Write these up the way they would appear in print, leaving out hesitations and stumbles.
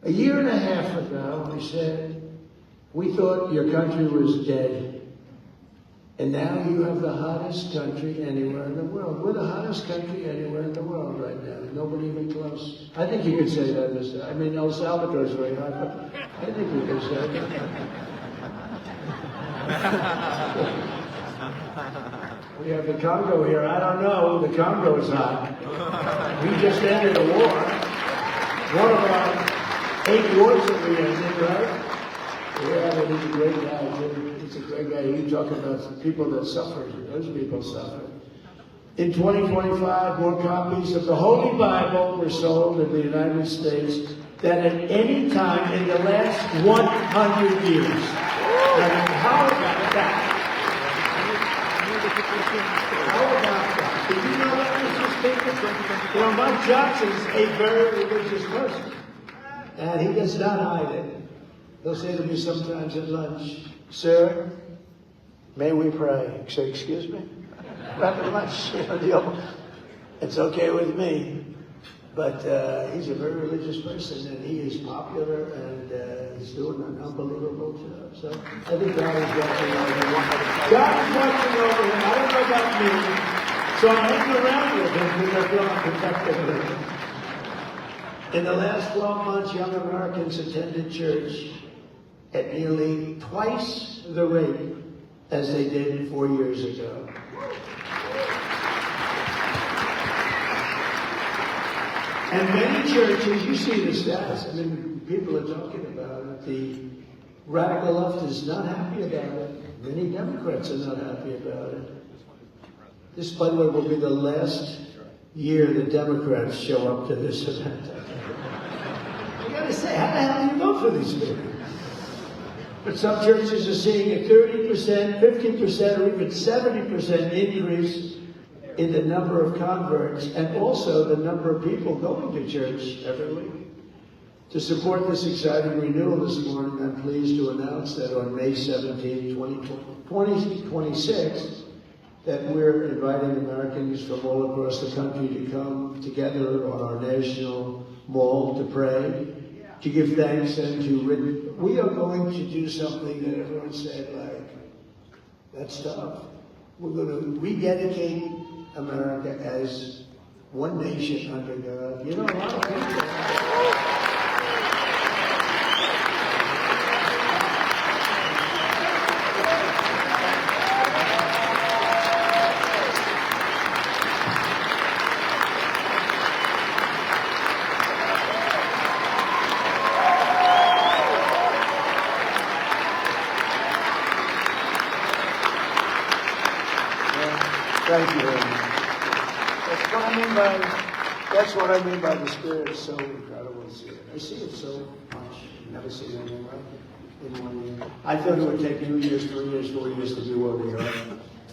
A year and a half ago, we said, we thought your country was dead. And now you have the hottest country anywhere in the world. We're the hottest country anywhere in the world right now. Nobody even close. I think you could say that, Mr. I mean, El Salvador is very hot, but I think you could say that. We have the Congo here. I don't know. The Congo is hot. We just ended a war. One of our 8 wars that we ended, right? Yeah, but he's a great guy. He's a great guy. You talk about people that suffer. Those people suffer. In 2025, more copies of the Holy Bible were sold in the United States than at any time in the last 100 years. And how about that? How about that? Did you know that, Mr. Speaker? You know, Mike Johnson's a very religious person. And he does not hide it. He'll say to me sometimes at lunch, "Sir, may we pray?" I say, "Excuse me?" After lunch, it's okay with me. But he's a very religious person, and he is popular, and he's doing an unbelievable job. So I think God is watching over him. God is watching over him. I don't know about me. So I'm hanging around with him because I feel I'm protected with him. In the last 12 months, young Americans attended church at nearly twice the rate as they did 4 years ago. And many churches, you see the stats, I mean, people are talking about it. The radical left is not happy about it. Many Democrats are not happy about it. This, by the way, will be the last year the Democrats show up to this event. You gotta say, how the hell do you vote for these people? But some churches are seeing a 30%, 50%, or even 70% increase in the number of converts, and also the number of people going to church every week. To support this exciting renewal this morning, I'm pleased to announce that on May 17, 2026, that we're inviting Americans from all across the country to come together on our national mall to pray, to give thanks, and we are going to do something that everyone said, like, that's tough. We're going to rededicate America as one nation under God. You know, a lot of people... Thank you. That's what I mean by the Spirit is so incredible to see it. I see it so much. You never see anything like it in 1 year. I thought it would take 2 years, 3 years, 4 years to do what we are.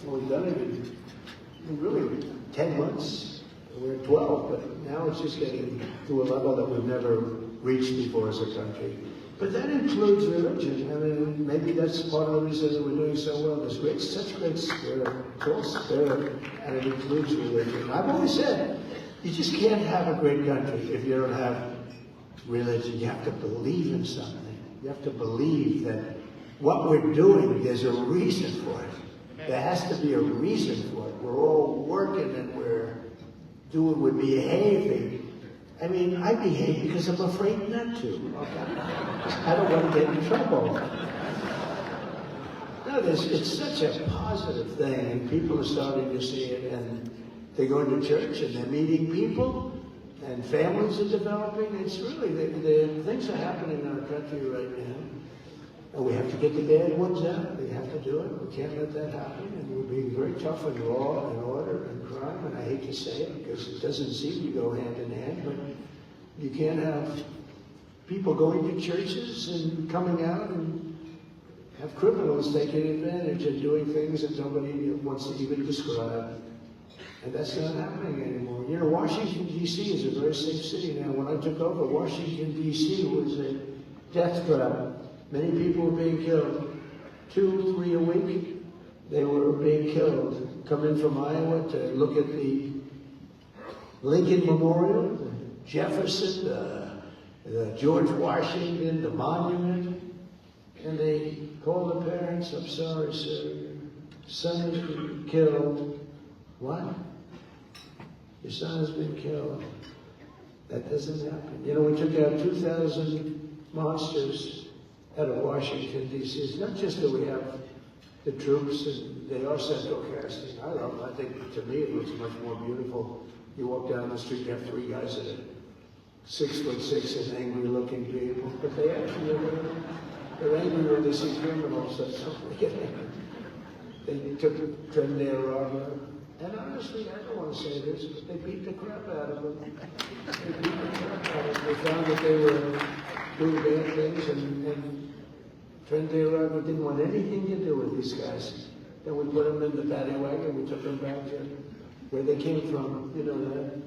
Well, we've done it in really 10 months. We're at 12, but now it's just getting to a level that we've never reached before as a country. But that includes religion. I mean, maybe that's part of the reason that we're doing so well. There's such great spirit. It's all spirit, and it includes religion. I've always said, you just can't have a great country if you don't have religion. You have to believe in something. You have to believe that what we're doing, there's a reason for it. There has to be a reason for it. We're all working and we're behaving. I mean, I behave because I'm afraid not to. Okay? I don't want to get in trouble. No, it's such a positive thing, and people are starting to see it, and they're going to church, and they're meeting people, and families are developing. It's really, the things are happening in our country right now, and we have to get the bad ones out. We have to do it. We can't let that happen, and we're being very tough on law and order and crime, and I hate to say it because it doesn't seem to go hand in hand, but you can't have people going to churches and coming out and have criminals taking advantage and doing things that nobody wants to even describe. And that's not happening anymore. You know, Washington, D.C. is a very safe city now. When I took over, Washington, D.C. was a death trap. Many people were being killed. 2, 3 a week, they were being killed. Come in from Iowa to look at the Lincoln Memorial, Jefferson, George Washington, the monument, and they call the parents, I'm sorry, sir, your son has been killed. What? Your son has been killed. That doesn't happen. You know, we took out 2,000 monsters out of Washington, D.C. It's not just that we have the troops, and they are central casting. I love it. I think, to me, it looks much more beautiful. You walk down the street, you have three guys that are 6'6" and angry-looking people, but they actually they're angry when they see criminals. That's something. They took their rubber, and honestly, I don't want to say this, but they beat the crap out of them. They beat the crap out of them. They found that they were doing bad things, and Trente Rugger didn't want anything to do with these guys. Then we put them in the paddy wagon, we took them back to where they came from, you know that.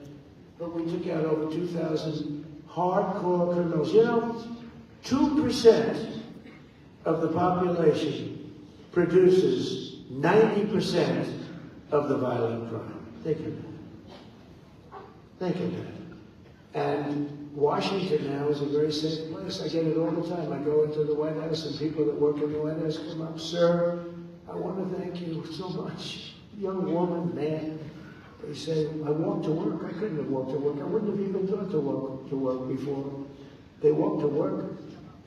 But we took out over 2,000 hardcore criminals. You know, 2% of the population produces 90% of the violent crime. Think of that. Think of that. And Washington now is a very safe place. I get it all the time. I go into the White House and people that work in the White House come up, sir, I want to thank you so much. Young woman, man. They say, I walked to work. I couldn't have walked to work. I wouldn't have even thought to work before. They walk to work.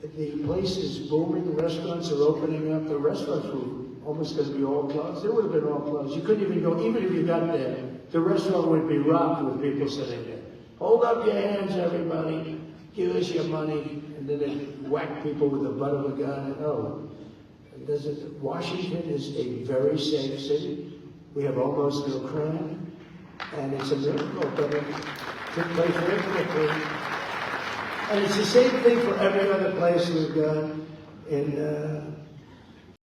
The place is booming. The restaurants are opening up. The restaurants were almost going to be all closed. They would have been all closed. You couldn't even go, even if you got there, the restaurant would be rocked with people sitting there. Hold up your hands, everybody. Give us your money. And then they whack people with the butt of a gun. And Washington is a very safe city. We have almost no crime. And it's a miracle, but it took place very quickly. And it's the same thing for every other place we've gone in